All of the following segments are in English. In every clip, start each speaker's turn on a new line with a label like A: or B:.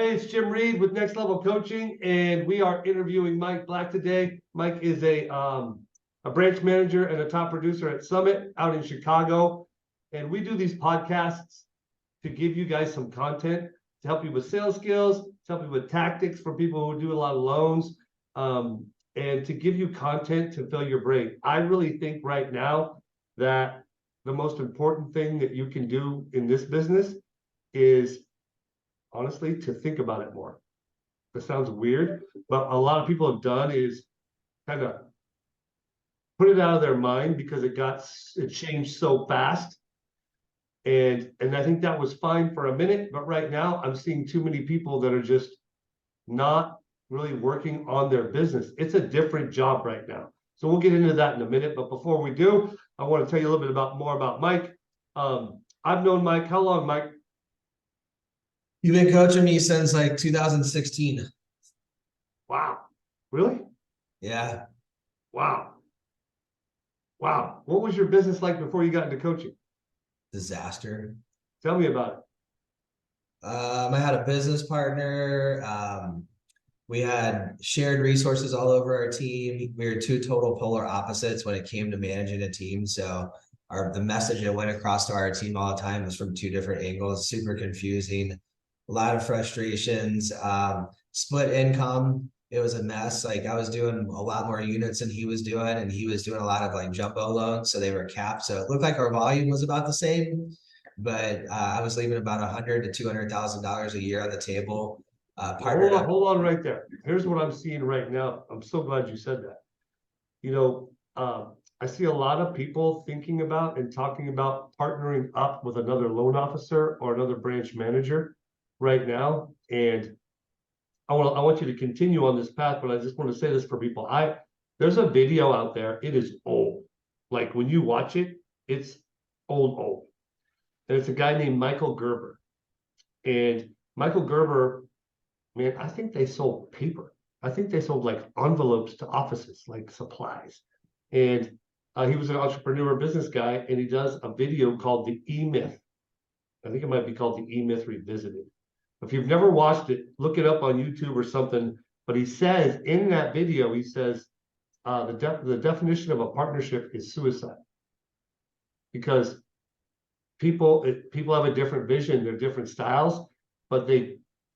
A: Hey, it's Jim Reed with Next Level Coaching, and we are interviewing Mike Black today. Mike is a branch manager and a top producer at Summit out in Chicago. And we do these podcasts to give you guys some content to help you with sales skills, to help you with tactics for people who do a lot of loans, and to give you content to fill your brain. I really think right now that the most important thing that you can do in this business is honestly to think about it more. That sounds weird, but a lot of people have done is kind of put it out of their mind because it changed so fast. And I think that was fine for a minute, but right now I'm seeing too many people that are just not really working on their business. It's a different job right now. So we'll get into that in a minute. But before we do, I want to tell you a little bit more about Mike. I've known Mike. How long, Mike?
B: You've been coaching me since like 2016.
A: Wow. Really?
B: Yeah.
A: Wow. What was your business like before you got into coaching?
B: Disaster.
A: Tell me about it.
B: I had a business partner. We had shared resources all over our team. We were two total polar opposites when it came to managing a team. So the message that went across to our team all the time was from two different angles, super confusing, a lot of frustrations, split income. It was a mess. Like I was doing a lot more units than he was doing, and he was doing a lot of like jumbo loans. So they were capped. So it looked like our volume was about the same, but I was leaving about $100,000 to $200,000 a year on the table.
A: Hold on right there. Here's what I'm seeing right now. I'm so glad you said that. You know, I see a lot of people thinking about and talking about partnering up with another loan officer or another branch manager right now. And I want you to continue on this path, but I just want to say this for people. There's a video out there. It is old. Like when you watch it, it's old. And it's a guy named Michael Gerber. And Michael Gerber, man, I think they sold paper. I think they sold like envelopes to offices, like supplies. And he was an entrepreneur business guy, and he does a video called The E-Myth. I think it might be called The E-Myth Revisited. If you've never watched it, look it up on YouTube or something. But he says in that video, he says the definition of a partnership is suicide. Because people have a different vision, they're different styles, but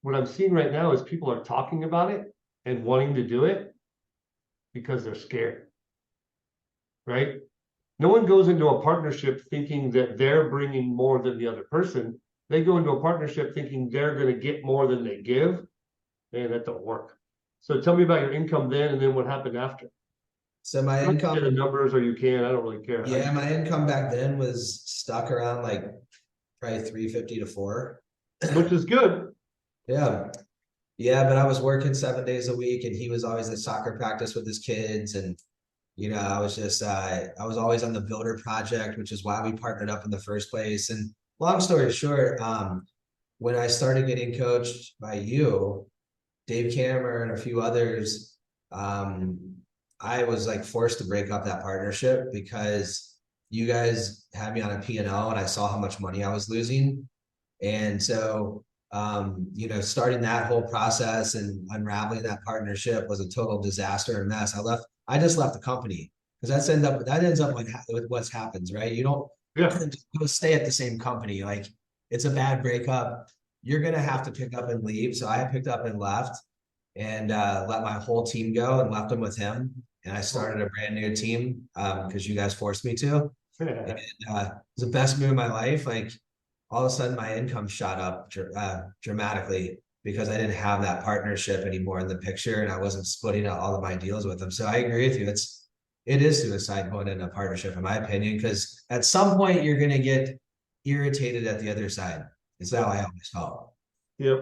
A: what I'm seeing right now is people are talking about it and wanting to do it because they're scared, right? No one goes into a partnership thinking that they're bringing more than the other person. They go into a partnership thinking they're going to get more than they give, and that don't work. So tell me about your income then, and then what happened after.
B: So my income,
A: the numbers, or you can. I don't really care.
B: Yeah, my income back then was stuck around like probably 350 to 4,
A: which is good.
B: Yeah, but I was working 7 days a week, and he was always at soccer practice with his kids, and I was just I was always on the builder project, which is why we partnered up in the first place. And long story short, when I started getting coached by you, Dave Kammer, and a few others, I was like forced to break up that partnership because you guys had me on a P&L, and I saw how much money I was losing. And so, starting that whole process and unraveling that partnership was a total disaster and mess. I just left the company because that ends up with what happens, right? You don't just go stay at the same company. Like it's a bad breakup. You're going to have to pick up and leave. So I picked up and left and let my whole team go and left them with him. And I started a brand new team because you guys forced me to. And it was the best move of my life. Like all of a sudden my income shot up dramatically because I didn't have that partnership anymore in the picture, and I wasn't splitting out all of my deals with them. So I agree with you. It is suicide going into a partnership, in my opinion, because at some point you're going to get irritated at the other side. It's how I always felt.
A: Yeah,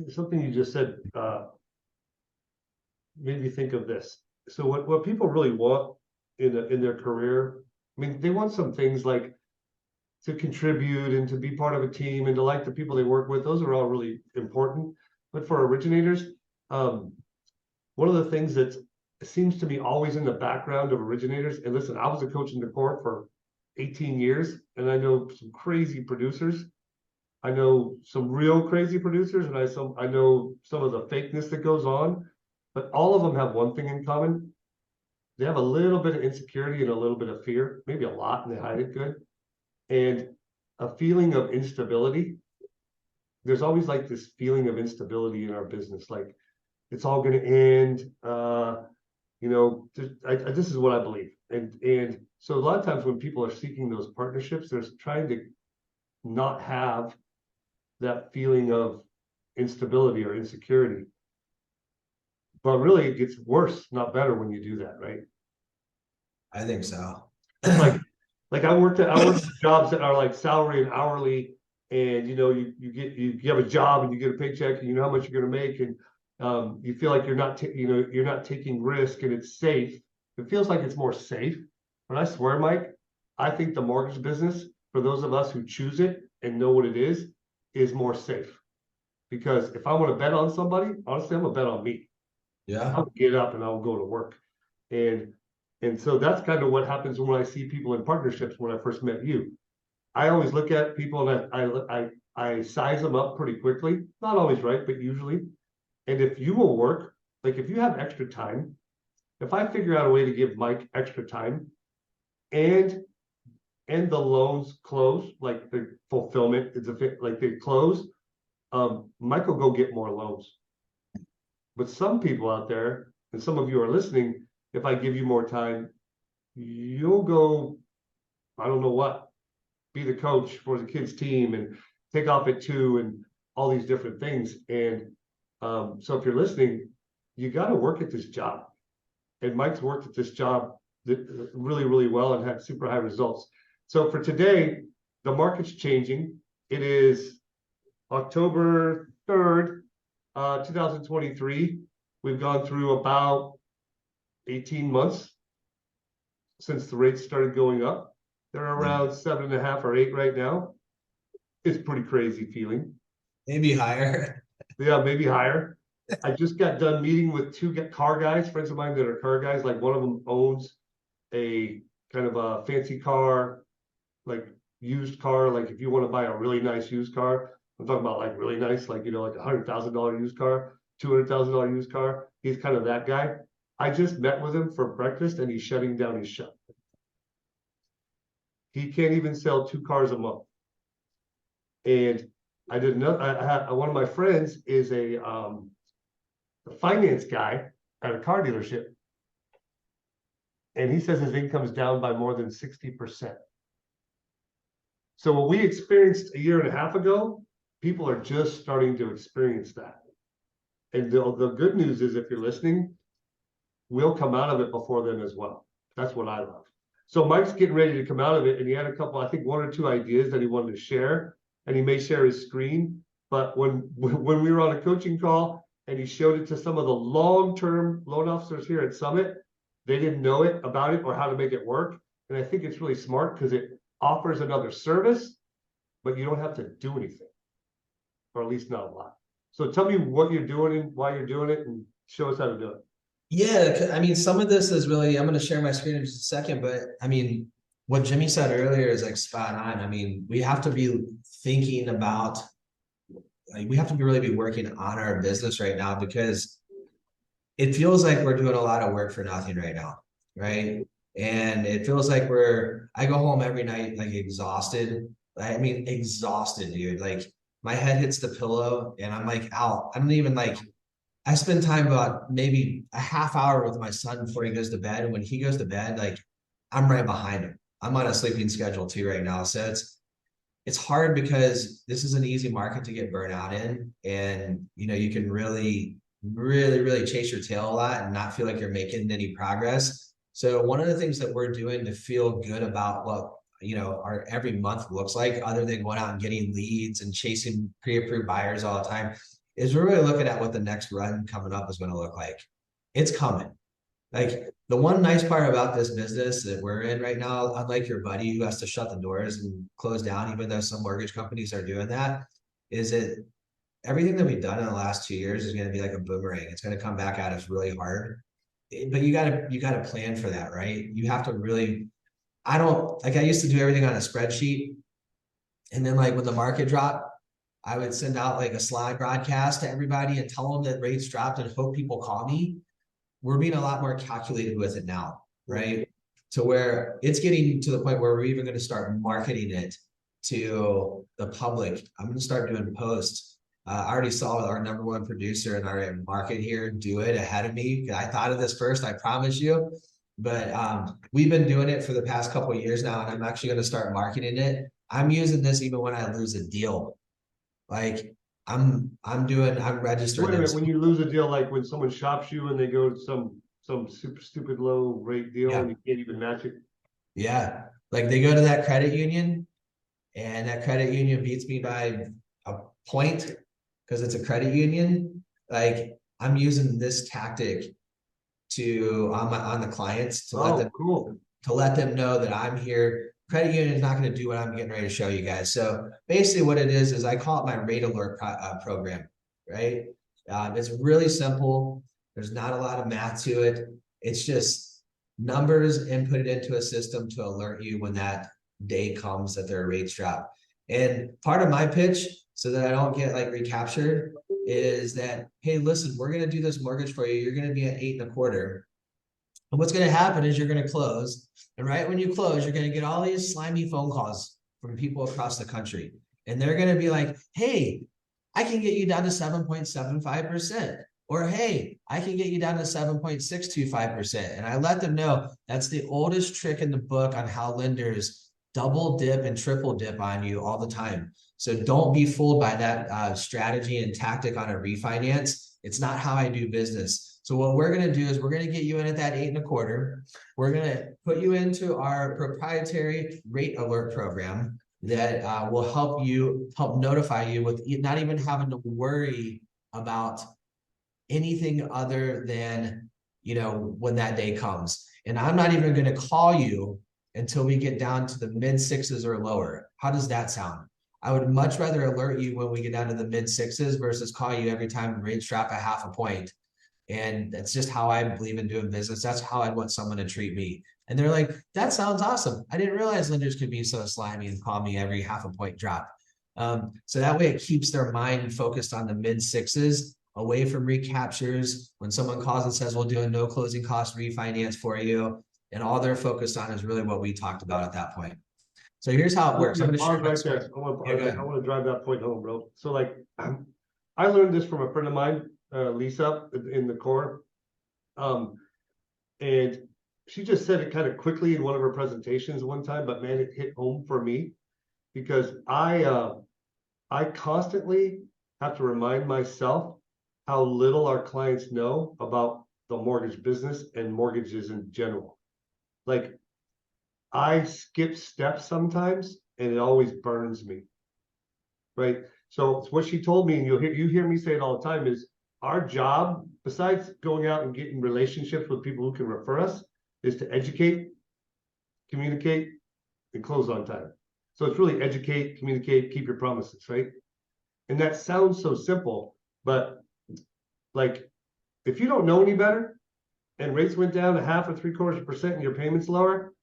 A: something you just said made me think of this. So what people really want in their career, I mean, they want some things like to contribute and to be part of a team and to like the people they work with. Those are all really important. But for originators, one of the things that seems to be always in the background of originators, and listen, I was a coach in the court for 18 years, and I know some crazy producers. I know some real crazy producers, and I know some of the fakeness that goes on, but all of them have one thing in common. They have a little bit of insecurity and a little bit of fear, maybe a lot, and they hide it good. And a feeling of instability. There's always like this feeling of instability in our business, like it's all going to end. This is what I believe, and so a lot of times when people are seeking those partnerships, they're trying to not have that feeling of instability or insecurity. But really, it gets worse, not better, when you do that, right?
B: I think so.
A: Like I worked jobs that are like salary and hourly, and you have a job and you get a paycheck and you know how much you're going to make, and you feel like you're not taking risk and it's safe. It feels like it's more safe. But I swear, Mike, I think the mortgage business, for those of us who choose it and know what it is more safe. Because if I want to bet on somebody, honestly, I'm gonna bet on me.
B: Yeah.
A: I'll get up and I'll go to work. And so that's kind of what happens when I see people in partnerships. When I first met you, I always look at people and I size them up pretty quickly. Not always right, but usually. And if you will work, like if you have extra time, if I figure out a way to give Mike extra time and the loans close, like the fulfillment is like they close, Mike will go get more loans. But some people out there, and some of you are listening, if I give you more time, you'll go, I don't know what, be the coach for the kids' team and take off at 2 and all these different things. And so if you're listening, you got to work at this job. And Mike's worked at this job really, really well and had super high results. So for today, the market's changing. It is October 3rd, 2023. We've gone through about 18 months since the rates started going up. They're around 7.5 or 8 right now. It's pretty crazy feeling.
B: Maybe higher.
A: Yeah, maybe higher. I just got done meeting with 2 car guys, friends of mine that are car guys. Like one of them owns a kind of a fancy car, like used car. Like if you want to buy a really nice used car, I'm talking about like really nice, like, like $100,000 used car, $200,000 used car. He's kind of that guy. I just met with him for breakfast and he's shutting down his shop. He can't even sell 2 cars a month. And I did another, one of my friends is a finance guy at a car dealership. And he says his income's down by more than 60%. So what we experienced a year and a half ago, people are just starting to experience that. And the good news is, if you're listening, we'll come out of it before then as well. That's what I love. So Mike's getting ready to come out of it, and he had a couple, I think 1 or 2 ideas that he wanted to share, and he may share his screen. But when we were on a coaching call and he showed it to some of the long-term loan officers here at Summit, they didn't know about it or how to make it work. And I think it's really smart because it offers another service, but you don't have to do anything, or at least not a lot. So tell me what you're doing and why you're doing it, and show us how to do it.
B: Yeah, I mean, some of this is really, I'm going to share my screen in just a second, but I mean, what Jimmy said earlier is like spot on. I mean, we have to be thinking about, like, we have to really be working on our business right now, because it feels like we're doing a lot of work for nothing right now, right? And it feels like I go home every night like exhausted. I mean, exhausted, dude. Like my head hits the pillow and I'm like out. I don't even like, I spend time about maybe a half hour with my son before he goes to bed. And when he goes to bed, like I'm right behind him. I'm on a sleeping schedule too right now. So it's hard because this is an easy market to get burnt out in. And, you can really, really, really chase your tail a lot and not feel like you're making any progress. So one of the things that we're doing to feel good about what, our every month looks like, other than going out and getting leads and chasing pre-approved buyers all the time, is we're really looking at what the next run coming up is going to look like. It's coming. Like the one nice part about this business that we're in right now, unlike your buddy who has to shut the doors and close down, even though some mortgage companies are doing that, is that everything that we've done in the last 2 years is going to be like a boomerang. It's going to come back at us really hard. But you gotta plan for that, right? You have to really, I used to do everything on a spreadsheet. And then like when the market dropped, I would send out like a slide broadcast to everybody and tell them that rates dropped and hope people call me. We're being a lot more calculated with it now, right? To where it's getting to the point where we're even going to start marketing it to the public. I'm going to start doing posts. I already saw our number one producer in our market here do it ahead of me. I thought of this first, I promise you. But we've been doing it for the past couple of years now, and I'm actually going to start marketing it. I'm using this even when I lose a deal. Like I'm registering.
A: Wait a minute, when you lose a deal, like when someone shops you and they go to some super stupid low rate deal
B: Yeah.
A: and you can't even match it.
B: Yeah, like they go to that credit union, and that credit union beats me by a point because it's a credit union. Like I'm using this tactic to on the clients to let them
A: Cool.
B: to let them know that I'm here. Credit union is not going to do what I'm getting ready to show you guys. So basically what it is I call it my rate alert program, right? It's really simple. There's not a lot of math to it. It's just numbers inputted into a system to alert you when that day comes that their rates drop. And part of my pitch, so that I don't get like recaptured, is that, hey, listen, we're going to do this mortgage for you. You're going to be at 8.25. And what's going to happen is you're going to close. And right when you close, you're going to get all these slimy phone calls from people across the country. And they're going to be like, hey, I can get you down to 7.75%. Or, hey, I can get you down to 7.625%. And I let them know that's the oldest trick in the book on how lenders double dip and triple dip on you all the time. So don't be fooled by that strategy and tactic on a refinance. It's not how I do business. So what we're going to do is we're going to get you in at that 8.25. We're going to put you into our proprietary rate alert program that will help notify you with not even having to worry about anything other than, when that day comes. And I'm not even going to call you until we get down to the mid sixes or lower. How does that sound? I would much rather alert you when we get down to the mid sixes versus call you every time rates drop a half a point. And that's just how I believe in doing business. That's how I want someone to treat me. And they're like, that sounds awesome. I didn't realize lenders could be so slimy and call me every half a point drop. So that way it keeps their mind focused on the mid sixes, away from recaptures. When someone calls and says, we'll do a no closing cost refinance for you, and all they're focused on is really what we talked about at that point. So here's how it works. I'm going to share
A: right there. I want to drive that point home, bro. So like, I learned this from a friend of mine, Lisa, in the core. And she just said it kind of quickly in one of her presentations one time, but man, it hit home for me because I constantly have to remind myself how little our clients know about the mortgage business and mortgages in general. Like I skip steps sometimes and it always burns me. Right. So what she told me, and you hear me say it all the time, is our job, besides going out and getting relationships with people who can refer us, is to educate, communicate, and close on time. So it's really educate, communicate, keep your promises, right? And that sounds so simple, but like if you don't know any better and rates went down 0.5 or 0.75% and your payments lower,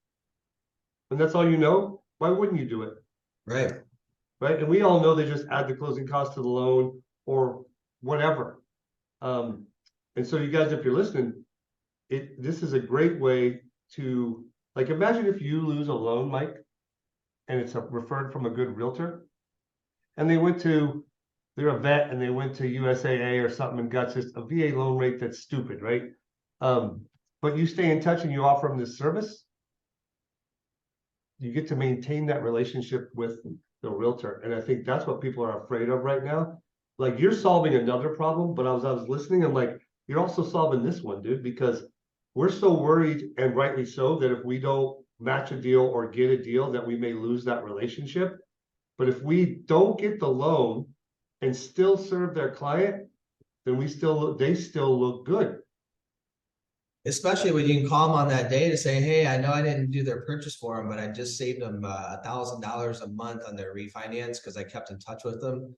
A: and that's all you know, why wouldn't you do it?
B: Right.
A: Right. And we all know they just add the closing cost to the loan or whatever. And so you guys, if you're listening, this is a great way to, like, imagine if you lose a loan, Mike, and it's referred from a good realtor, and they're a vet and they went to USAA or something and got just a VA loan rate that's stupid, right? But you stay in touch and you offer them this service, you get to maintain that relationship with the realtor. And I think that's what people are afraid of right now. Like you're solving another problem, but I was listening, I'm like, you're also solving this one, dude, because we're so worried, and rightly so, that if we don't match a deal or get a deal that we may lose that relationship. But if we don't get the loan and still serve their client, then they still look good.
B: Especially when you can call them on that day to say, hey, I know I didn't do their purchase for them, but I just saved them $1,000 a month on their refinance because I kept in touch with them.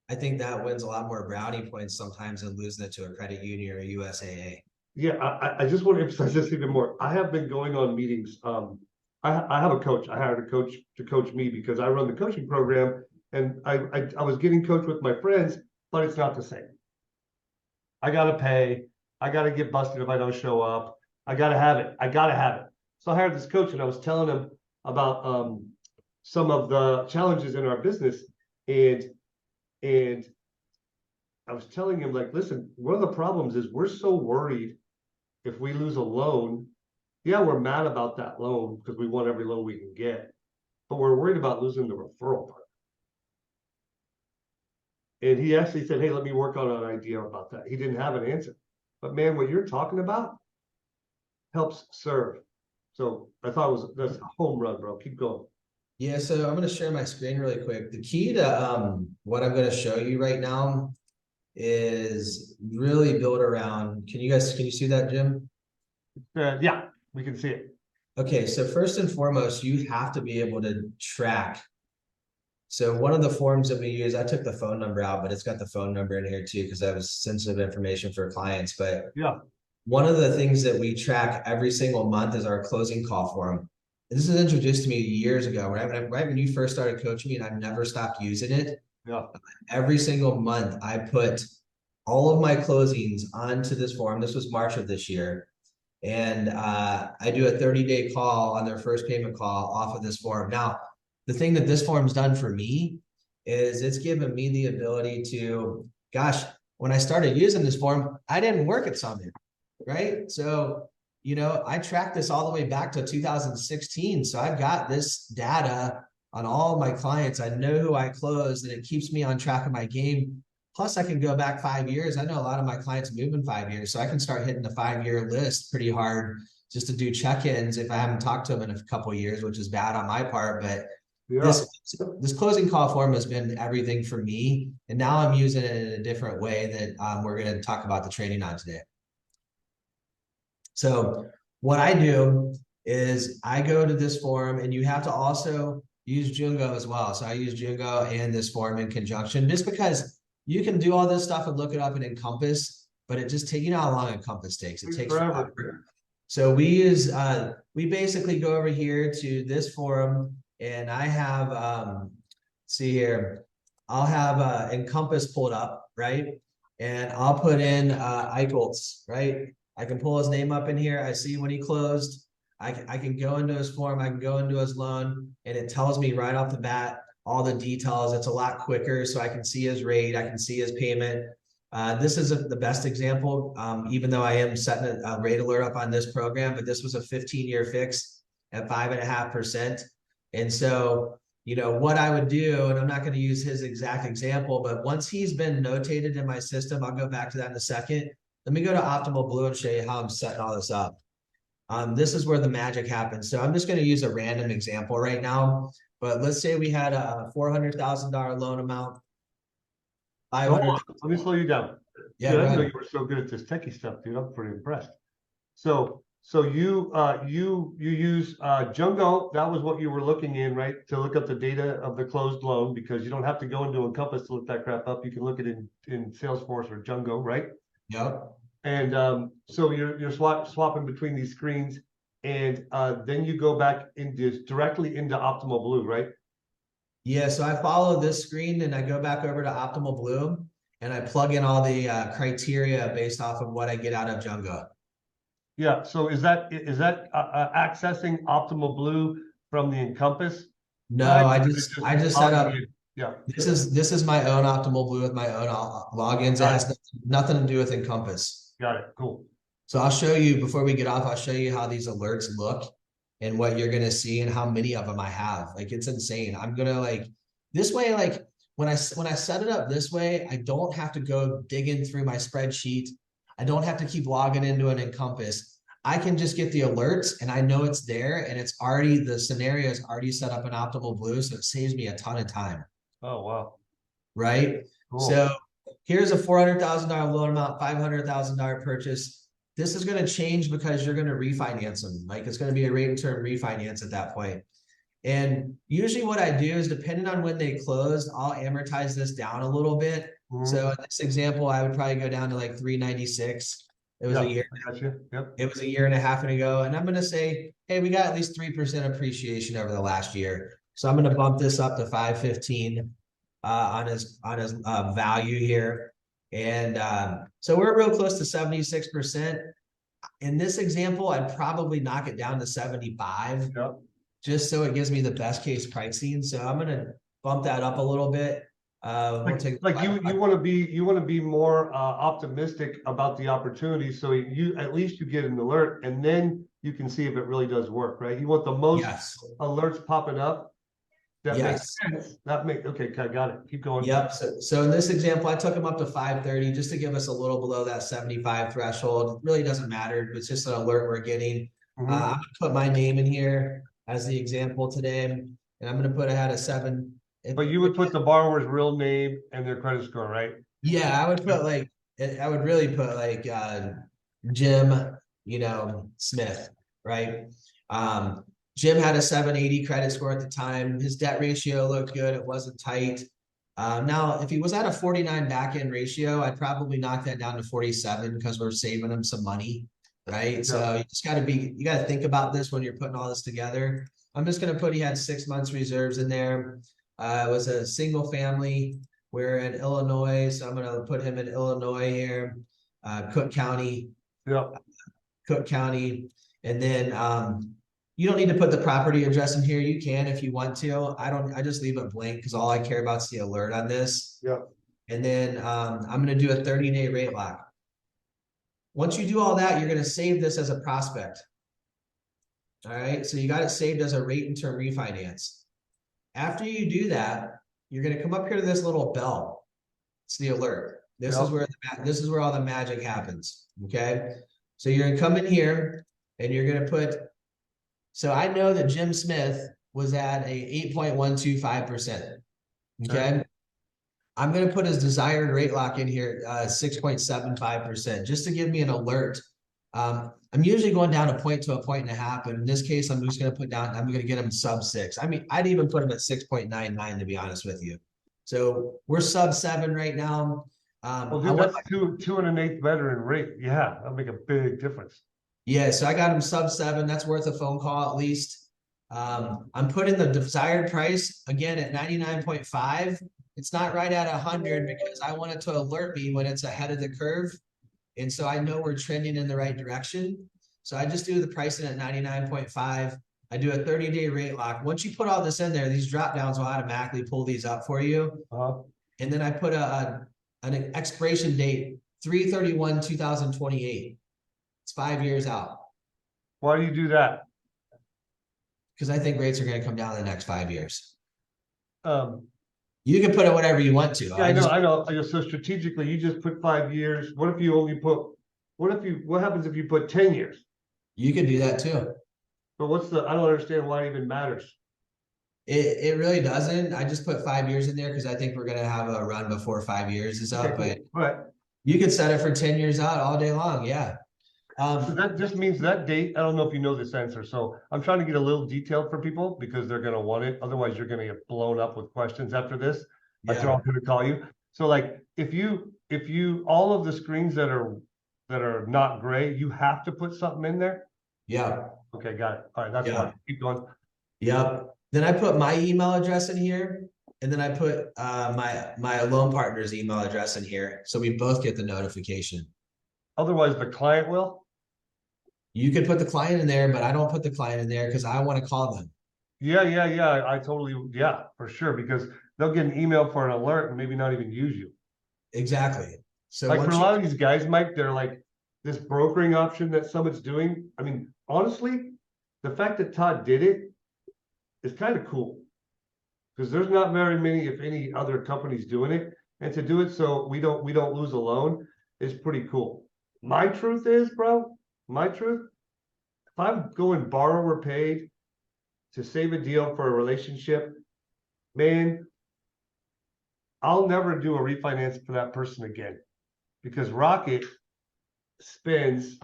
B: I think that wins a lot more brownie points sometimes than losing it to a credit union or a USAA.
A: Yeah, I just want to emphasize this even more. I have been going on meetings. I have a coach. I hired a coach to coach me because I run the coaching program And I was getting coached with my friends, but it's not the same. I gotta pay. I gotta get busted if I don't show up. I gotta have it. I gotta have it. So I hired this coach and I was telling him about some of the challenges in our business. And I was telling him, like, listen, one of the problems is we're so worried if we lose a loan. Yeah, we're mad about that loan because we want every loan we can get, but we're worried about losing the referral part. And he actually said, hey, let me work on an idea about that. He didn't have an answer. But man, what you're talking about helps serve. So I thought that's a home run, bro. Keep going.
B: Yeah, so I'm going to share my screen really quick. The key to what I'm going to show you right now is really built around. Can you see that, Jim?
A: Yeah, we can see it.
B: Okay, so first and foremost, you have to be able to track. So one of the forms that we use, I took the phone number out, but it's got the phone number in here too, because that was sensitive information for clients. But
A: yeah,
B: one of the things that we track every single month is our closing call form. This was introduced to me years ago, right when you first started coaching me, and I've never stopped using it.
A: Yeah.
B: Every single month, I put all of my closings onto this form. This was March of this year. And I do a 30-day call on their first payment call off of this form. Now, the thing that this form's done for me is it's given me the ability to, gosh, when I started using this form, I didn't work at Summit, right? So, you know, I tracked this all the way back to 2016. So I've got this data on all my clients. I know who I closed, and it keeps me on track of my game. Plus, I can go back 5 years. I know a lot of my clients move in 5 years, so I can start hitting the 5-year list pretty hard just to do check-ins if I haven't talked to them in a couple of years, which is bad on my part. But yeah, this closing call form has been everything for me, and now I'm using it in a different way that we're going to talk about the training on today. So what I do is I go to this form, and you have to also use Jungo as well. So I use Jungo and this form in conjunction, just because you can do all this stuff and look it up in Encompass, but it just takes, you know how long Encompass takes. It takes forever. So we basically go over here to this forum, and I have, see here, I'll have Encompass pulled up, right? And I'll put in Eicholtz, right? I can pull his name up in here. I see when he closed. I can go into his form. I can go into his loan, and it tells me right off the bat all the details. It's a lot quicker, so I can see his rate. I can see his payment. This isn't the best example, even though I am setting a rate alert up on this program, but this was a 15-year fix at 5.5%. And so, you know, what I would do, and I'm not going to use his exact example, but once he's been notated in my system, I'll go back to that in a second. Let me go to Optimal Blue and show you how I'm setting all this up. This is where the magic happens. So I'm just going to use a random example right now, but let's say we had a $400,000 loan amount.
A: Let me slow you down.
B: Yeah,
A: I know you were so good at this techie stuff, dude. I'm pretty impressed. So you use Jungo. That was what you were looking in, right? To look up the data of the closed loan, because you don't have to go into Encompass to look that crap up. You can look at it in Salesforce or Jungo, right?
B: Yep.
A: And so you're swapping between these screens, and then you go back directly into Optimal Blue, right?
B: Yeah, so I follow this screen and I go back over to Optimal Blue, and I plug in all the criteria based off of what I get out of Jungo.
A: Yeah, so is that accessing Optimal Blue from the Encompass?
B: No, I just set up.
A: Yeah,
B: this is my own Optimal Blue with my own logins. It has nothing to do with Encompass.
A: Got it. Cool.
B: So I'll show you, before we get off, I'll show you how these alerts look and what you're going to see and how many of them I have. Like, it's insane. I'm going to this way, when I set it up this way, I don't have to go digging through my spreadsheet. I don't have to keep logging into an Encompass. I can just get the alerts, and I know it's there, and the scenario is already set up in Optimal Blue. So it saves me a ton of time.
A: Oh, wow.
B: Right. Cool. So here's a $400,000 loan amount, $500,000 purchase. This is going to change because you're going to refinance them. Like, it's going to be a rate and term refinance at that point. And usually what I do is, depending on when they closed, I'll amortize this down a little bit. Mm-hmm. So in this example, I would probably go down to like 396. It was a year.
A: Yep.
B: It was a year and a half ago. And I'm going to say, hey, we got at least 3% appreciation over the last year. So I'm going to bump this up to 515. on his value here. And so we're real close to 76%. In this example, I'd probably knock it down to 75,
A: Yep.
B: just so it gives me the best case pricing. So I'm gonna bump that up a little bit. We'll take
A: Like you want to be more optimistic about the opportunity, so you at least you get an alert, and then you can see if it really does work, right? You want the most
B: yes,
A: alerts popping up. That makes
B: yes.
A: sense. Okay, got it. Keep going.
B: Yep. So in this example, I took him up to 530 just to give us a little below that 75 threshold. It really doesn't matter. It's just an alert we're getting.
A: Mhm.
B: I'm gonna put my name in here as the example today, and I'm gonna put ahead a 7.
A: But you would put the borrower's real name and their credit score, right?
B: Yeah, I would put like I would really put like Jim, Smith, right? Jim had a 780 credit score at the time. His debt ratio looked good. It wasn't tight. Now, if he was at a 49 back end ratio, I'd probably knock that down to 47 because we're saving him some money, right?
A: Yeah.
B: So you got to think about this when you're putting all this together. I'm just going to put he had 6 months reserves in there. It was a single family. We're in Illinois, so I'm going to put him in Illinois here, Cook County.
A: Yep.
B: Cook County, and then you don't need to put the property address in here. You can if you want to. I just leave it blank because all I care about is the alert on this.
A: Yep.
B: And then I'm going to do a 30-day rate lock. Once you do all that, you're going to save this as a prospect. All right, so you got it saved as a rate and term refinance. After you do that, you're going to come up here to this little bell. It's the alert. This
A: Yep.
B: is where all the magic happens. Okay, so you're going to come in here and you're going to put. So I know that Jim Smith was at a 8.125%. Okay. I'm going to put his desired rate lock in here, 6.75%, just to give me an alert. I'm usually going down a point to a point and a half, but in this case, I'm just going to I'm going to get him sub 6. I mean, I'd even put him at 6.99 to be honest with you. So we're sub 7 right now.
A: Well, dude, that's 2 1/8 better in rate. Yeah, that'll make a big difference.
B: Yeah, so I got him sub 7. That's worth a phone call at least. I'm putting the desired price again at 99.5. It's not right at 100 because I want it to alert me when it's ahead of the curve. And so I know we're trending in the right direction. So I just do the pricing at 99.5. I do a 30-day rate lock. Once you put all this in there, these drop downs will automatically pull these up for you. And then I put an expiration date, 3/31/2028. It's 5 years out.
A: Why do you do that?
B: Because I think rates are going to come down in the next 5 years.
A: You
B: can put it whatever you want to.
A: Yeah, I know. So strategically, you just put 5 years. What if you only put? What happens if you put 10 years?
B: You can do that too.
A: But I don't understand why it even matters.
B: It really doesn't. I just put 5 years in there because I think we're gonna have a run before 5 years is up.
A: Okay,
B: but you can set it for 10 years out all day long. Yeah.
A: So that just means that date. I don't know if you know this answer. So I'm trying to get a little detailed for people because they're going to want it. Otherwise, you're going to get blown up with questions after this.
B: Yeah.
A: They're all going to call you. So like if you all of the screens that are not gray, you have to put something in there.
B: Yeah.
A: Okay, got it. All right, that's fine. Keep going.
B: Yep. Then I put my email address in here, and then I put my loan partner's email address in here, so we both get the notification.
A: Otherwise, the client will.
B: You could put the client in there, but I don't put the client in there because I want to call them.
A: Yeah. I totally, for sure, because they'll get an email for an alert and maybe not even use you.
B: Exactly. So
A: like for a lot of these guys, Mike, they're like this brokering option that Summit's doing. I mean, honestly, the fact that Todd did it is kind of cool because there's not very many, if any, other companies doing it, and to do it so we don't lose a loan is pretty cool. My truth is, bro. My truth, if I'm going borrower paid to save a deal for a relationship, man, I'll never do a refinance for that person again because Rocket spends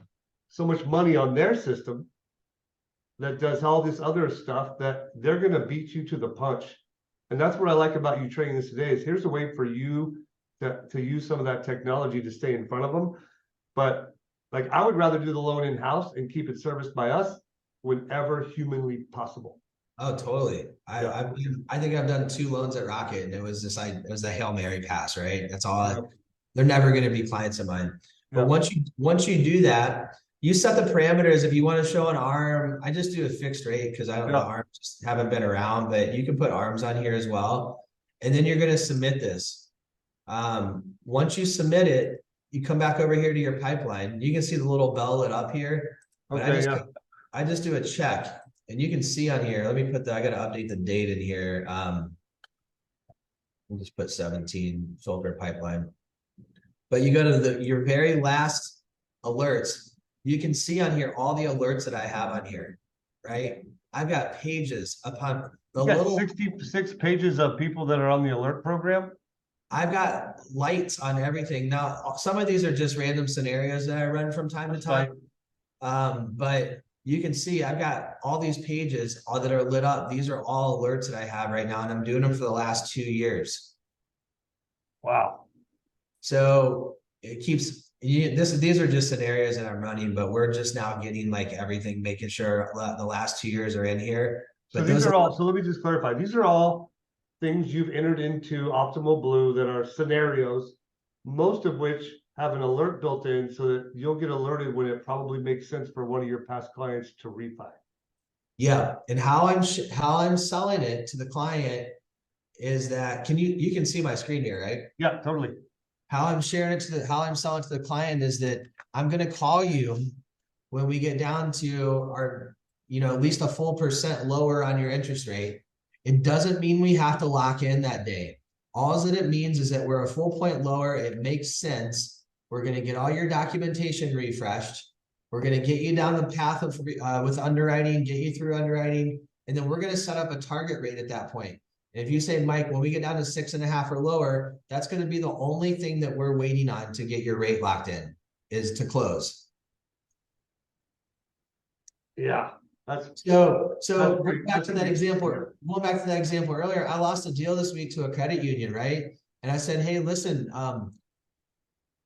A: so much money on their system that does all this other stuff that they're going to beat you to the punch. And that's what I like about you training this today is here's a way for you to use some of that technology to stay in front of them. But like I would rather do the loan in-house and keep it serviced by us whenever humanly possible.
B: Oh, totally.
A: Yeah.
B: I think I've done 2 loans at Rocket, and it was it was a Hail Mary pass, right? That's all.
A: Yep.
B: They're never going to be clients of mine. But
A: Yep.
B: once you do that, you set the parameters. If you want to show an arm, I just do a fixed rate because I don't the
A: Yep.
B: arms just haven't been around, but you can put arms on here as well. And then you're going to submit this. Once you submit it, you come back over here to your pipeline. You can see the little bell lit up here. But
A: Okay, yeah.
B: I just do a check, and you can see on here. Let me put I got to update the date in here. We'll just put 17 filter pipeline. But you go to your very last alerts. You can see on here all the alerts that I have on here, right? I've got pages upon the
A: You got
B: little.
A: 66 pages of people that are on the alert program.
B: I've got lights on everything. Now, some of these are just random scenarios that I run from time to time. But you can see I've got all these pages that are lit up. These are all alerts that I have right now, and I'm doing them for the last 2 years.
A: Wow.
B: So it keeps these are just scenarios that I'm running, but we're just now getting like everything, making sure the last 2 years are in here.
A: So
B: But
A: these are all, so let me just clarify. These are all things you've entered into Optimal Blue that are scenarios, most of which have an alert built in so that you'll get alerted when it probably makes sense for one of your past clients to refi.
B: Yeah, and how I'm selling it to the client is that you can see my screen here, right?
A: Yeah, totally.
B: How I'm sharing it to how I'm selling to the client is that I'm going to call you when we get down to our, at least a full percent lower on your interest rate. It doesn't mean we have to lock in that day. All that it means is that we're a full point lower. It makes sense. We're going to get all your documentation refreshed. We're going to get you down the path of with underwriting, get you through underwriting, and then we're going to set up a target rate at that point. And if you say, Mike, when we get down to 6.5 or lower, that's going to be the only thing that we're waiting on to get your rate locked in is to close.
A: Yeah.
B: So going back to that example earlier, I lost a deal this week to a credit union, right? And I said, hey, listen,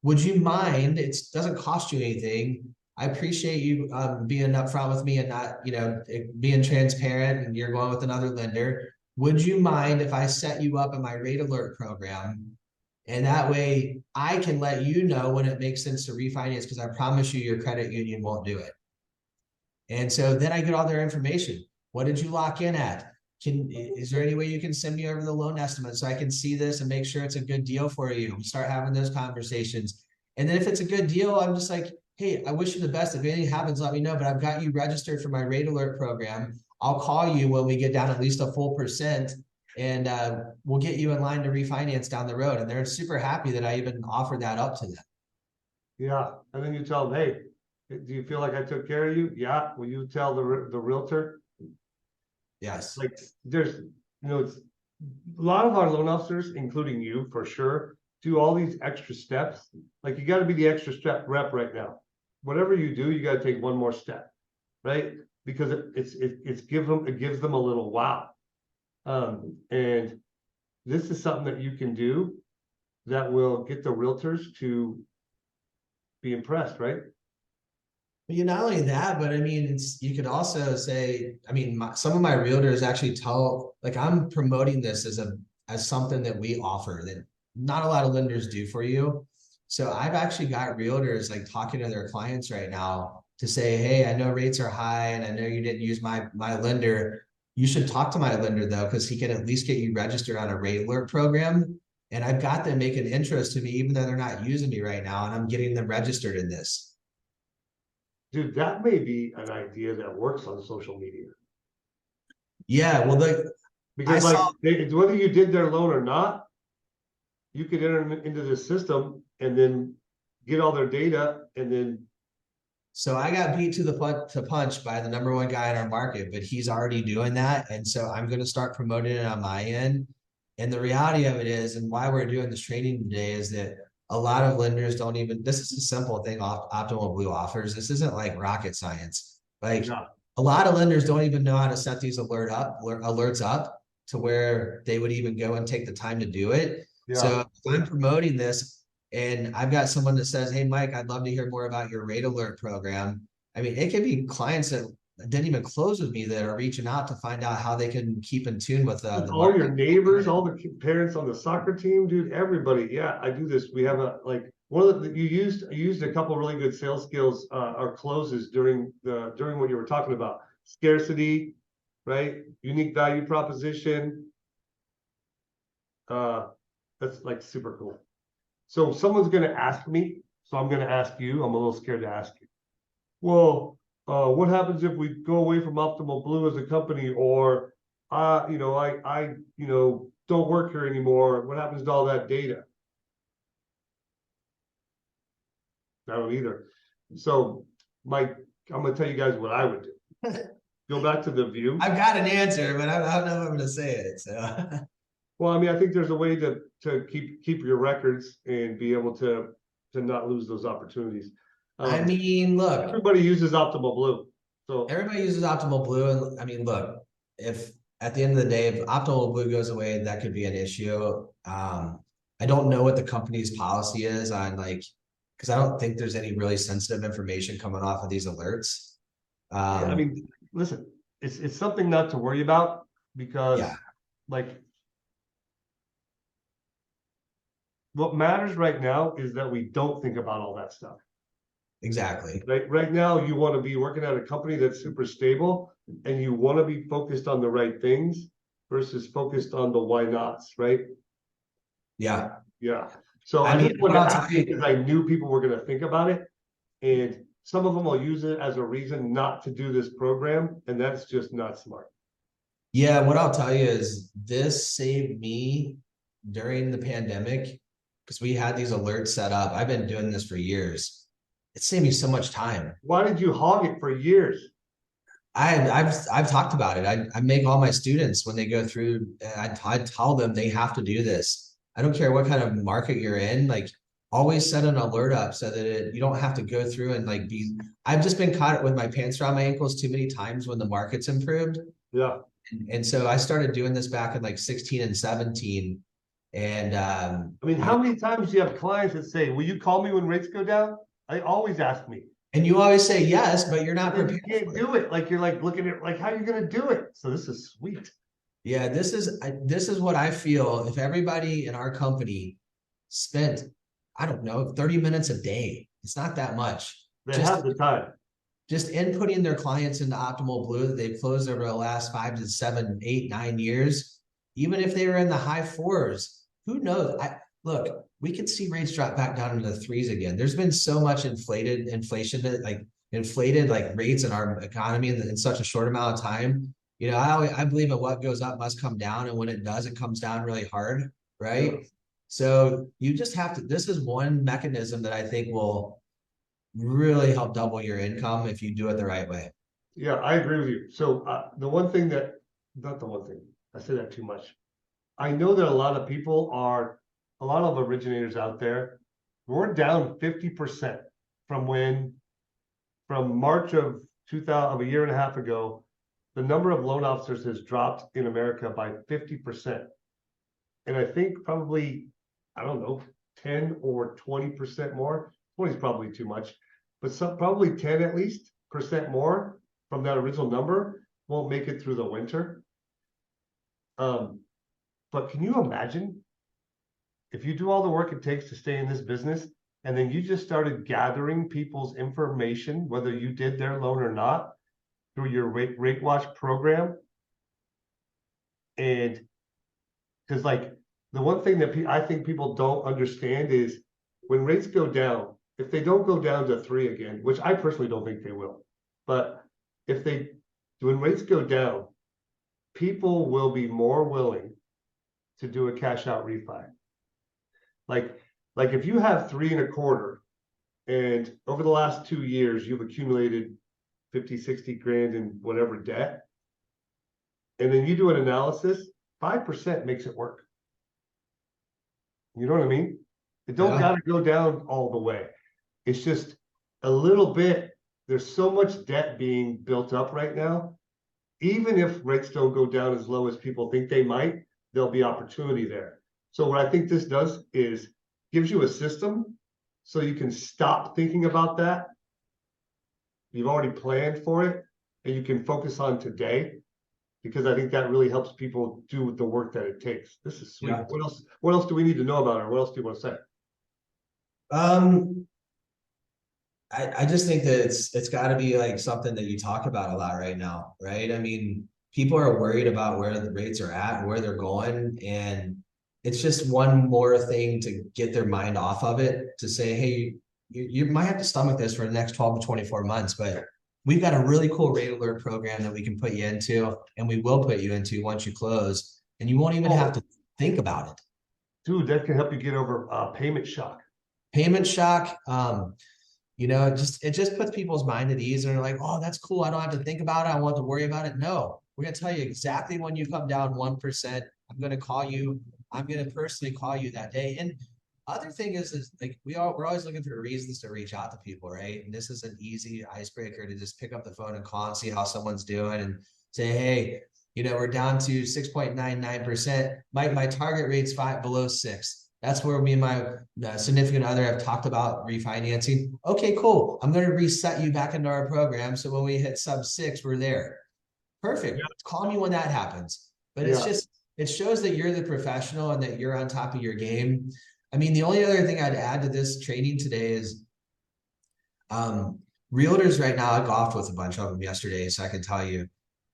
B: would you mind? It doesn't cost you anything. I appreciate you being upfront with me and not, being transparent, and you're going with another lender. Would you mind if I set you up in my rate alert program? And that way I can let you know when it makes sense to refinance, because I promise you your credit union won't do it. And so then I get all their information. What did you lock in at? Is there any way you can send me over the loan estimate so I can see this and make sure it's a good deal for you? We start having those conversations. And then if it's a good deal, I'm just like, hey, I wish you the best. If anything happens, let me know. But I've got you registered for my rate alert program. I'll call you when we get down at least a full percent, and we'll get you in line to refinance down the road. And they're super happy that I even offered that up to them.
A: Yeah. And then you tell them, hey, do you feel like I took care of you? Yeah. Will you tell the realtor?
B: Yes.
A: Like there's, it's a lot of our loan officers, including you for sure, do all these extra steps. Like you got to be the extra step rep right now. Whatever you do, you got to take one more step, right? Because it gives them a little wow. And this is something that you can do that will get the realtors to be impressed, right?
B: Not only that, but I mean, you could also say, I mean, some of my realtors actually like I'm promoting this as something that we offer that not a lot of lenders do for you. So I've actually got realtors like talking to their clients right now to say, hey, I know rates are high and I know you didn't use my lender. You should talk to my lender though, because he can at least get you registered on a rate alert program. And I've got them making interest to me, even though they're not using me right now, and I'm getting them registered in this.
A: Dude, that may be an idea that works on social media.
B: Yeah, well,
A: because whether you did their loan or not, you could enter them into the system and then get all their data and then.
B: So I got beat to the punch by the #1 guy in our market, but he's already doing that. And so I'm going to start promoting it on my end. And the reality of it is, and why we're doing this training today, is that a lot of lenders don't even, this is a simple thing Optimal Blue offers. This isn't like rocket science. Like a lot of lenders don't even know how to set these alerts up to where they would even go and take the time to do it. Yeah. So if I'm promoting this and I've got someone that says, hey, Mike, I'd love to hear more about your rate alert program. I mean, it could be clients that didn't even close with me that are reaching out to find out how they can keep in tune with the
A: All your
B: market.
A: neighbors, all the parents on the soccer team, dude, everybody. Yeah, I do this. We have a like one of the you used a couple really good sales skills or closes during what you were talking about. Scarcity, right? Unique value proposition. That's like super cool. So someone's gonna ask me, so I'm gonna ask you. I'm a little scared to ask you. Well, what happens if we go away from Optimal Blue as a company, or I don't work here anymore? What happens to all that data? I don't either. So, Mike, I'm gonna tell you guys what I would do. Go back to the view.
B: I've got an answer, but I don't know if I'm going to say it. So,
A: Well, I mean, I think there's a way to keep your records and be able to not lose those opportunities.
B: I mean, look,
A: Everybody uses Optimal Blue, so
B: everybody uses Optimal Blue, and I mean, look, if at the end of the day, if Optimal Blue goes away, that could be an issue. I don't know what the company's policy is on like, because I don't think there's any really sensitive information coming off of these alerts.
A: I mean, listen, it's something not to worry about because,
B: Yeah.
A: like, what matters right now is that we don't think about all that stuff.
B: Exactly.
A: Right now, you want to be working at a company that's super stable, and you want to be focused on the right things versus focused on the why nots, right?
B: Yeah.
A: Yeah. So
B: I
A: I
B: mean,
A: just wanted
B: what
A: to
B: I'll
A: ask
B: tell you-
A: because I knew people were going to think about it, and some of them will use it as a reason not to do this program, and that's just not smart.
B: Yeah, what I'll tell you is this saved me during the pandemic because we had these alerts set up. I've been doing this for years. It saved me so much time.
A: Why did you hog it for years?
B: I've talked about it. I make all my students when they go through, I tell them they have to do this. I don't care what kind of market you're in, like always set an alert up so that you don't have to go through and like be, I've just been caught with my pants around my ankles too many times when the market's improved.
A: Yeah.
B: And so I started doing this back in like 16 and 17. And
A: I mean, how many times do you have clients that say, will you call me when rates go down? They always ask me.
B: and you always say yes, but you're not
A: You
B: prepared.
A: can't do it. Like you're like looking at like how you're gonna do it. So this is sweet.
B: Yeah, this is what I feel. If everybody in our company spent, I don't know, 30 minutes a day, it's not that much.
A: They have the time.
B: Just inputting their clients into Optimal Blue that they've closed over the last 5 to 7, 8, 9 years, even if they were in the high fours, who knows? Look, we could see rates drop back down into the threes again. There's been so much inflation that like inflated like rates in our economy in such a short amount of time. You know, I believe in what goes up must come down, and when it does, it comes down really hard, right?
A: Yeah.
B: So you just have to. This is one mechanism that I think will really help double your income if you do it the right way.
A: Yeah, I agree with you. So the one thing that, not the one thing, I say that too much. I know that a lot of originators out there, we're down 50% from March of 2000, of a year and a half ago. The number of loan officers has dropped in America by 50%. And I think probably, I don't know, 10 or 20% more. 20 is probably too much, but probably 10 at least percent more from that original number won't make it through the winter. But can you imagine if you do all the work it takes to stay in this business, and then you just started gathering people's information, whether you did their loan or not, through your rate watch program? And because like the one thing that I think people don't understand is when rates go down, if they don't go down to 3 again, which I personally don't think they will, but when rates go down, people will be more willing to do a cash out refi. Like if you have 3.25, and over the last 2 years, you've accumulated 50, 60 grand in whatever debt, and then you do an analysis, 5% makes it work. You know what I mean? It don't gotta go down all the way. It's just a little bit. There's so much debt being built up right now. Even if rates don't go down as low as people think they might, there'll be opportunity there. So what I think this does is gives you a system so you can stop thinking about that. You've already planned for it, and you can focus on today, because I think that really helps people do the work that it takes. This is sweet.
B: Yeah.
A: What else do we need to know about her? What else do you want to say?
B: Um, I just think that it's got to be like something that you talk about a lot right now, right? I mean, people are worried about where the rates are at and where they're going, and it's just one more thing to get their mind off of it, to say, hey, you might have to stomach this for the next 12 to 24 months, but we've got a really cool rate alert program that we can put you into, and we will put you into once you close, and you won't even have to think about it.
A: Dude, that can help you get over payment shock.
B: Payment shock, you know, it just puts people's mind at ease, and they're like, oh, that's cool. I don't have to think about it. I won't have to worry about it. No, we're gonna tell you exactly when you come down 1%. I'm gonna call you. I'm gonna personally call you that day. And other thing is like we're always looking for reasons to reach out to people, right? And this is an easy icebreaker to just pick up the phone and call and see how someone's doing and say, hey, you know, we're down to 6.99%. My target rate's below 6. That's where me and my significant other have talked about refinancing. Okay, cool. I'm going to reset you back into our program. So when we hit sub 6, we're there. Perfect.
A: Yeah.
B: Call me when that happens. But
A: Yeah.
B: it's just, it shows that you're the professional and that you're on top of your game. I mean, the only other thing I'd add to this training today is realtors right now. I golfed with a bunch of them yesterday, so I can tell you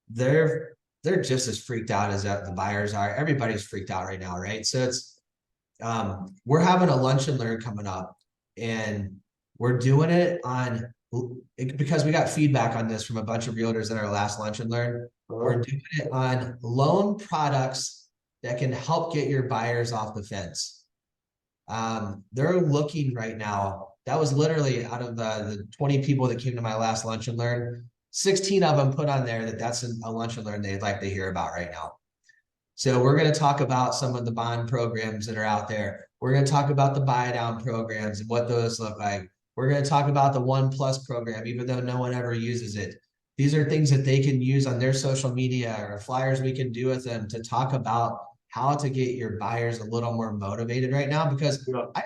B: they're just as freaked out as the buyers are. Everybody's freaked out right now, right? So it's we're having a lunch and learn coming up, and we're doing it on because we got feedback on this from a bunch of realtors at our last lunch and learn. We're doing it on loan products that can help get your buyers off the fence. They're looking right now. That was literally out of the 20 people that came to my last lunch and learn, 16 of them put on there that's a lunch and learn they'd like to hear about right now. So we're going to talk about some of the bond programs that are out there. We're going to talk about the buy down programs and what those look like. We're going to talk about the 1+ program, even though no one ever uses it. These are things that they can use on their social media or flyers we can do with them to talk about how to get your buyers a little more motivated right now. Because
A: Yeah.
B: I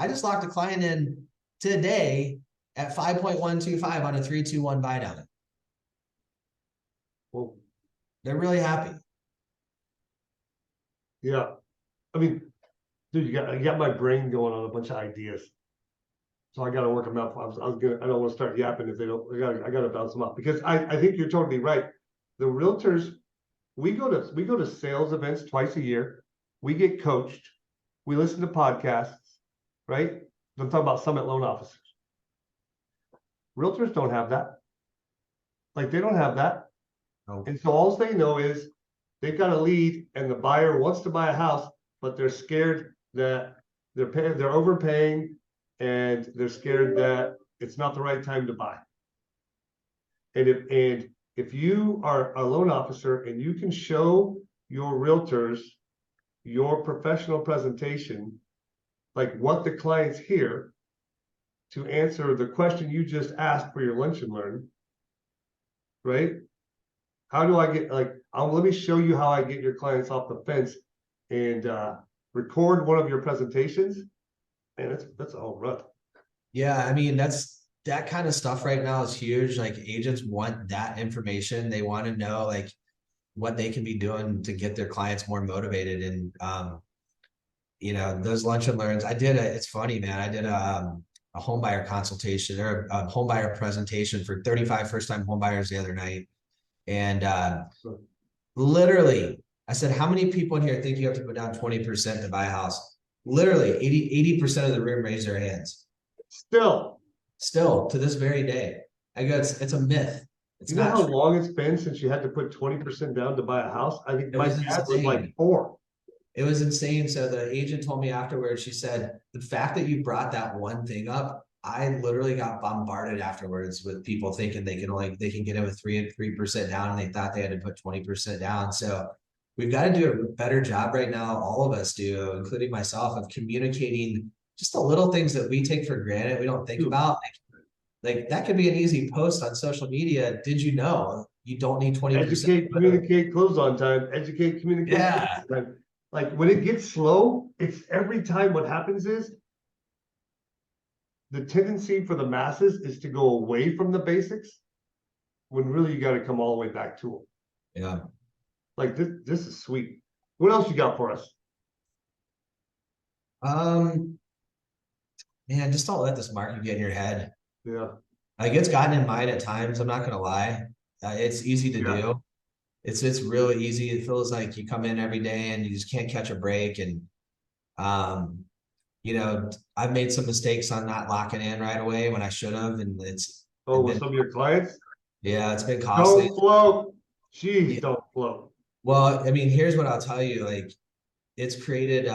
B: just locked a client in today at 5.125 on a 3-2-1 buy down.
A: Well,
B: they're really happy.
A: Yeah. I mean, dude, you got my brain going on a bunch of ideas. So I got to work them out. I don't want to start yapping if they don't. I got to bounce them up, because I think you're totally right. The realtors, we go to sales events twice a year. We get coached. We listen to podcasts, right? I'm talking about Summit Loan Officers. Realtors don't have that. Like, they don't have that.
B: Oh.
A: And so all they know is they've got a lead and the buyer wants to buy a house, but they're scared that they're overpaying, and they're scared that it's not the right time to buy. And if you are a loan officer and you can show your realtors your professional presentation, like what the clients hear, to answer the question you just asked for your lunch and learn, right? How do I get, like, let me show you how I get your clients off the fence, and record one of your presentations. Man, that's a home run.
B: Yeah, I mean, that kind of stuff right now is huge. Like, agents want that information. They want to know like what they can be doing to get their clients more motivated. And you know, those lunch and learns. It's funny, man. I did a home buyer consultation or a home buyer presentation for 35 first-time home buyers the other night. And literally, I said, how many people in here think you have to put down 20% to buy a house? Literally 80% of the room raised their hands.
A: Still
B: To this very day. I go, it's a myth. It's
A: you know
B: not
A: how
B: true.
A: long it's been since you had to put 20% down to buy a house? I think
B: It
A: my
B: was
A: dad was like
B: insane.
A: 4.
B: It was insane. So the agent told me afterwards, she said, the fact that you brought that one thing up, I literally got bombarded afterwards with people thinking they can get in with 3% down, and they thought they had to put 20% down. So we've got to do a better job right now. All of us do, including myself, of communicating just the little things that we take for granted. We don't think about. Like that could be an easy post on social media. Did you know you don't need 20%?
A: Educate, communicate, close on time. Educate, communicate.
B: Yeah.
A: Like when it gets slow, it's every time what happens is the tendency for the masses is to go away from the basics when really you got to come all the way back to them.
B: Yeah.
A: Like this is sweet. What else you got for us?
B: Um, Man, just don't let this market get in your head.
A: Yeah,
B: Like it's gotten in mine at times. I'm not gonna lie. It's easy to
A: yeah.
B: do. It's really easy. It feels like you come in every day and you just can't catch a break. And um, I've made some mistakes on not locking in right away when I should have, and
A: Oh,
B: it's
A: with
B: been
A: some of your clients,
B: yeah, it's been costly.
A: don't float. Jeez,
B: Yeah.
A: don't float.
B: Well, I mean, here's what I'll tell you. Like it's created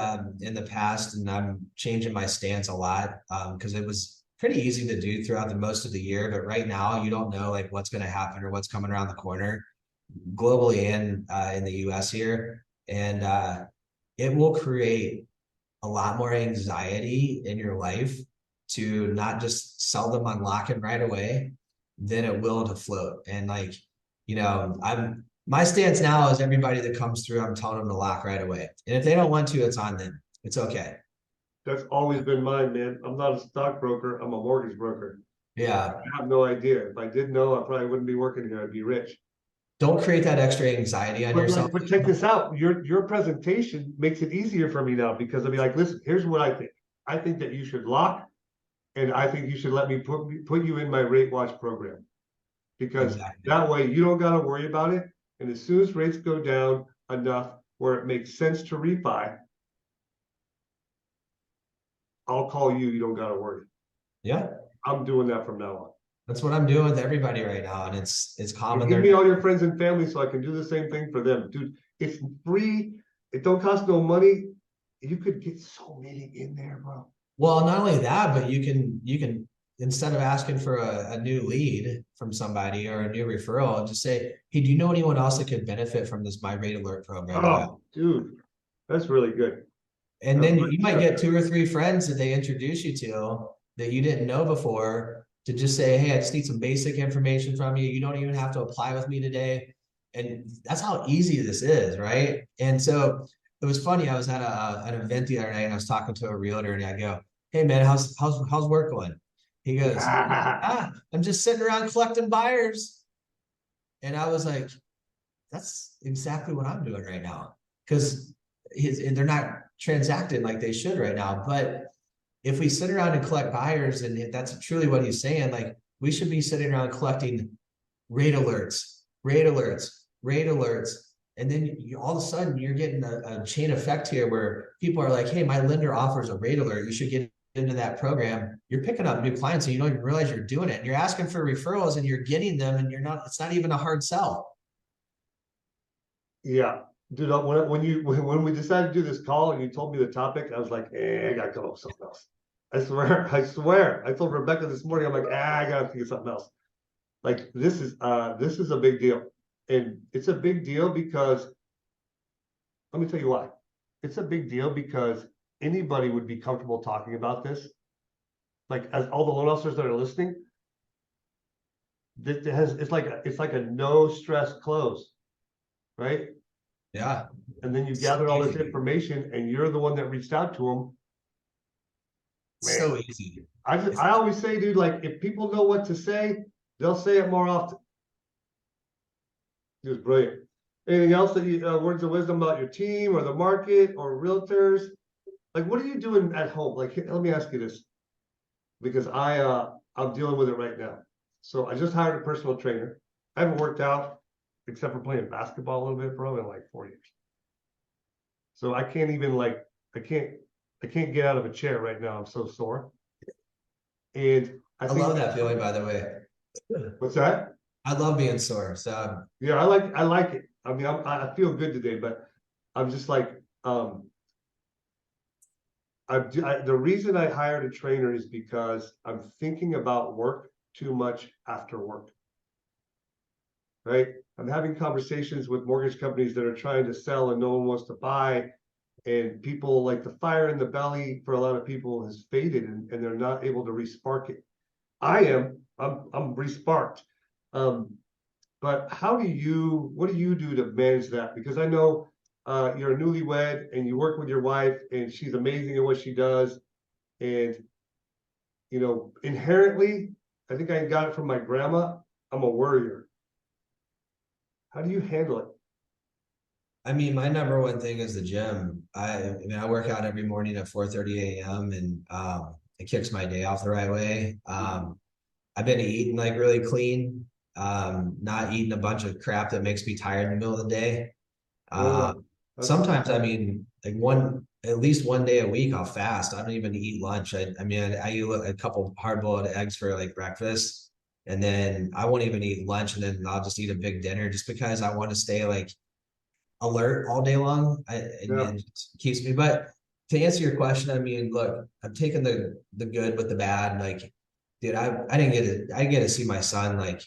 B: in the past, and I'm changing my stance a lot because it was pretty easy to do throughout the most of the year. But right now, you don't know like what's going to happen or what's coming around the corner globally and in the US here. And it will create a lot more anxiety in your life to not just sell them on lock in right away than it will to float. And like, I'm my stance now is everybody that comes through, I'm telling them to lock right away. And if they don't want to, it's on them. It's okay.
A: That's always been mine, man. I'm not a stockbroker. I'm a mortgage broker.
B: Yeah.
A: I have no idea. If I did know, I probably wouldn't be working here. I'd be rich.
B: Don't create that extra anxiety on yourself.
A: But check this out. Your presentation makes it easier for me now because I'll be like, listen, here's what I think. I think that you should lock, and I think you should let me put you in my rate watch program because
B: Exactly.
A: that way you don't got to worry about it. And as soon as rates go down enough where it makes sense to refi, I'll call you. You don't got to worry.
B: Yeah.
A: I'm doing that from now on.
B: That's what I'm doing with everybody right now. And it's common.
A: Give me all your friends and family so I can do the same thing for them. Dude, it's free. It don't cost no money. You could get so many in there, bro.
B: Well, not only that, but you can instead of asking for a new lead from somebody or a new referral, just say, hey, do you know anyone else that could benefit from this My Rate Alert program that I have?
A: Oh, dude, that's really good.
B: And
A: That's
B: then
A: really
B: you might
A: good.
B: get 2 or 3 friends that they introduce you to that you didn't know before to just say, hey, I just need some basic information from you. You don't even have to apply with me today. And that's how easy this is, right? And so it was funny. I was at an event the other night and I was talking to a realtor and I go, hey man, how's work going? He goes, I'm just sitting around collecting buyers. And I was like, that's exactly what I'm doing right now. Because they're not transacting like they should right now. But if we sit around and collect buyers, and that's truly what he's saying, like we should be sitting around collecting rate alerts, rate alerts, rate alerts. And then all of a sudden you're getting a chain effect here where people are like, hey, my lender offers a rate alert. You should get into that program. You're picking up new clients and you don't even realize you're doing it. And you're asking for referrals and you're getting them and it's not even a hard sell.
A: Yeah, dude. When we decided to do this call and you told me the topic, I was like, I gotta come up with something else. I swear, I swear. I told Rebecca this morning, I'm like, I gotta think of something else. Like this is a big deal, and it's a big deal because let me tell you why. It's a big deal because anybody would be comfortable talking about this. Like as all the loan officers that are listening, it's like a no stress close, right?
B: Yeah.
A: And then you
B: So
A: gather all this
B: easy.
A: information and you're the one that reached out to them. Man,
B: So easy.
A: I always say, dude, like if people know what to say, they'll say it more often. It was brilliant. Anything else that you words of wisdom about your team or the market or realtors? Like what are you doing at home? Like let me ask you this because I'm dealing with it right now. So I just hired a personal trainer. I haven't worked out except for playing basketball a little bit, bro, in like 4 years. So I can't even like I can't get out of a chair right now. I'm so sore. And I
B: I
A: think
B: love that feeling, by the way.
A: what's that?
B: I love being sore. So
A: Yeah, I like it. I mean, I feel good today, but I'm just like the reason I hired a trainer is because I'm thinking about work too much after work. Right? I'm having conversations with mortgage companies that are trying to sell and no one wants to buy. And people like the fire in the belly for a lot of people has faded and they're not able to respark it. I'm resparked. But what do you do to manage that? Because I know you're a newlywed and you work with your wife and she's amazing at what she does. And, inherently, I think I got it from my grandma. I'm a worrier. How do you handle it?
B: I mean, my number one thing is the gym. I mean, I work out every morning at 4:30 a.m. and it kicks my day off the right way. I've been eating like really clean, not eating a bunch of crap that makes me tired in the middle of the day.
A: No,
B: Uh,
A: no. That's
B: Sometimes, I mean, like at least one day a week, I'll fast. I don't even eat lunch. I mean, I eat a couple hard-boiled eggs for like breakfast, and then I won't even eat lunch, and then I'll just eat a big dinner just because I want to stay like alert all day long.
A: yeah.
B: It just keeps me. But to answer your question, I mean, look, I'm taking the good with the bad. Like, dude, I didn't get it. I didn't get to see my son like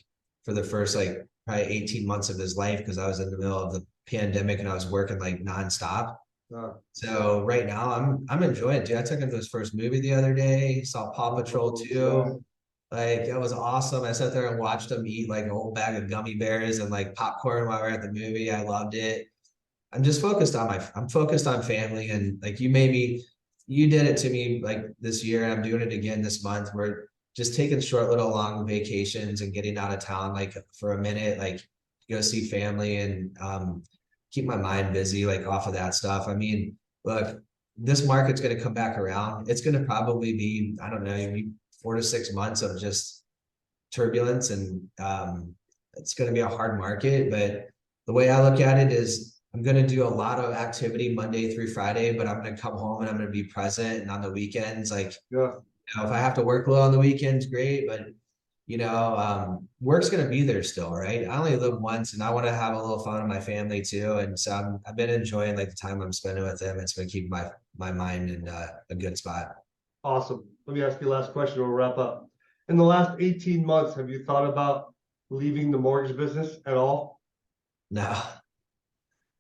B: for the first like probably 18 months of his life because I was in the middle of the pandemic and I was working like nonstop.
A: Uh,
B: So right now I'm enjoying it, dude. I took him to his first movie the other day, saw Paw Patrol 2. Like it was awesome. I sat there and watched him eat like a whole bag of gummy bears and like popcorn while we were at the movie. I loved it. I'm focused on family and like you did it to me like this year and I'm doing it again this month. We're just taking short little long vacations and getting out of town like for a minute, like go see family and keep my mind busy like off of that stuff. I mean, look, this market's going to come back around. It's going to probably be, I don't know, maybe 4 to 6 months of just turbulence and it's going to be a hard market. But the way I look at it is I'm going to do a lot of activity Monday through Friday, but I'm going to come home and I'm going to be present. And on the weekends, like,
A: yeah.
B: if I have to work a little on the weekends, great. But, work's going to be there still, right? I only live once and I want to have a little fun with my family too. And so I've been enjoying like the time I'm spending with them. It's been keeping my mind in a good spot.
A: Awesome. Let me ask you the last question. We'll wrap up. In the last 18 months, have you thought about leaving the mortgage business at all?
B: No,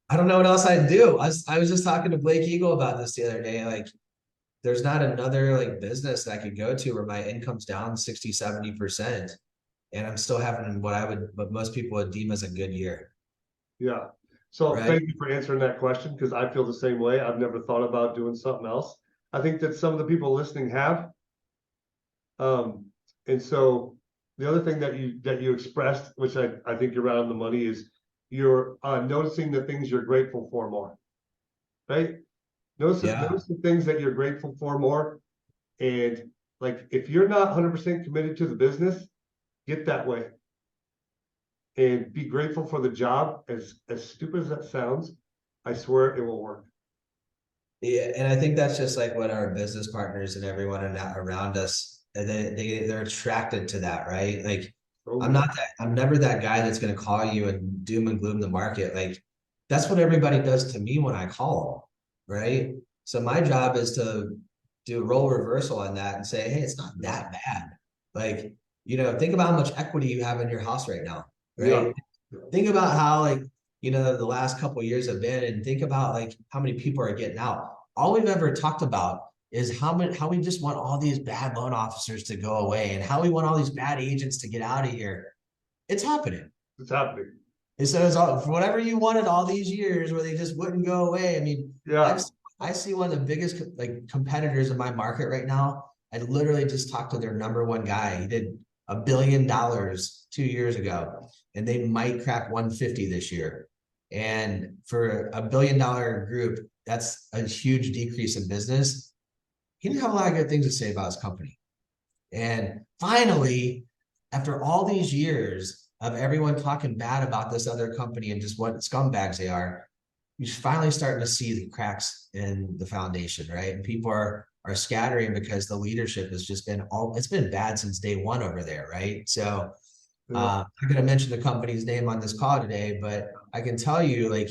B: I don't know what else I'd do. I was just talking to Blake Eagle about this the other day. Like, there's not another like business that I could go to where my income's down 60, 70%. And I'm still having what most people would deem as a good year.
A: Yeah. So
B: Right.
A: thank you for answering that question because I feel the same way. I've never thought about doing something else. I think that some of the people listening have. And so the other thing that you expressed, which I think you're right on the money, is you're noticing the things you're grateful for more, right?
B: Yeah.
A: Notice the things that you're grateful for more. And like if you're not 100% committed to the business, get that way. And be grateful for the job. As stupid as that sounds, I swear it will work.
B: Yeah. And I think that's just like what our business partners and everyone around us, they're attracted to that, right? Like
A: Oh yeah.
B: I'm never that guy that's going to call you and doom and gloom the market. Like that's what everybody does to me when I call them, right? So my job is to do a role reversal on that and say, hey, it's not that bad. Like, think about how much equity you have in your house right now,
A: Yeah.
B: right? Think about how like, the last couple of years have been and think about like how many people are getting out. All we've ever talked about is how we just want all these bad loan officers to go away and how we want all these bad agents to get out of here. It's happening.
A: It's happening.
B: And so it's all for whatever you wanted all these years where they just wouldn't go away. I mean,
A: Yeah.
B: I see one of the biggest like competitors in my market right now. I literally just talked to their number one guy. He did $1 billion 2 years ago, and they might crack 150 this year. And for $1 billion group, that's a huge decrease in business. He didn't have a lot of good things to say about his company. And finally, after all these years of everyone talking bad about this other company and just what scumbags they are, you're finally starting to see the cracks in the foundation, right? And people are scattering because the leadership has just it's been bad since day one over there, right? So I'm not going to mention the company's name on this call today, but I can tell you, like,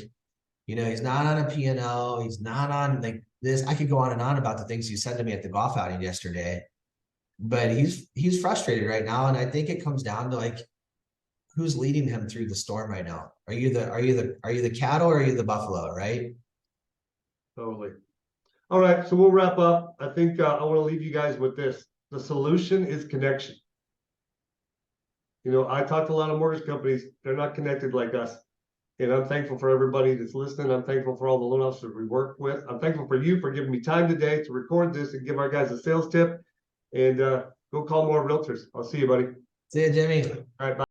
B: he's not on a P&L. He's not on like this. I could go on and on about the things he said to me at the golf outing yesterday, but he's frustrated right now. And I think it comes down to like, who's leading him through the storm right now? Are you the cattle or are you the buffalo, right?
A: Totally. All right, so we'll wrap up. I think I want to leave you guys with this. The solution is connection. I talk to a lot of mortgage companies. They're not connected like us. And I'm thankful for everybody that's listening. I'm thankful for all the loan officers we work with. I'm thankful for you for giving me time today to record this and give our guys a sales tip. And go call more realtors. I'll see you, buddy.
B: See you, Jimmy.
A: All right, bye.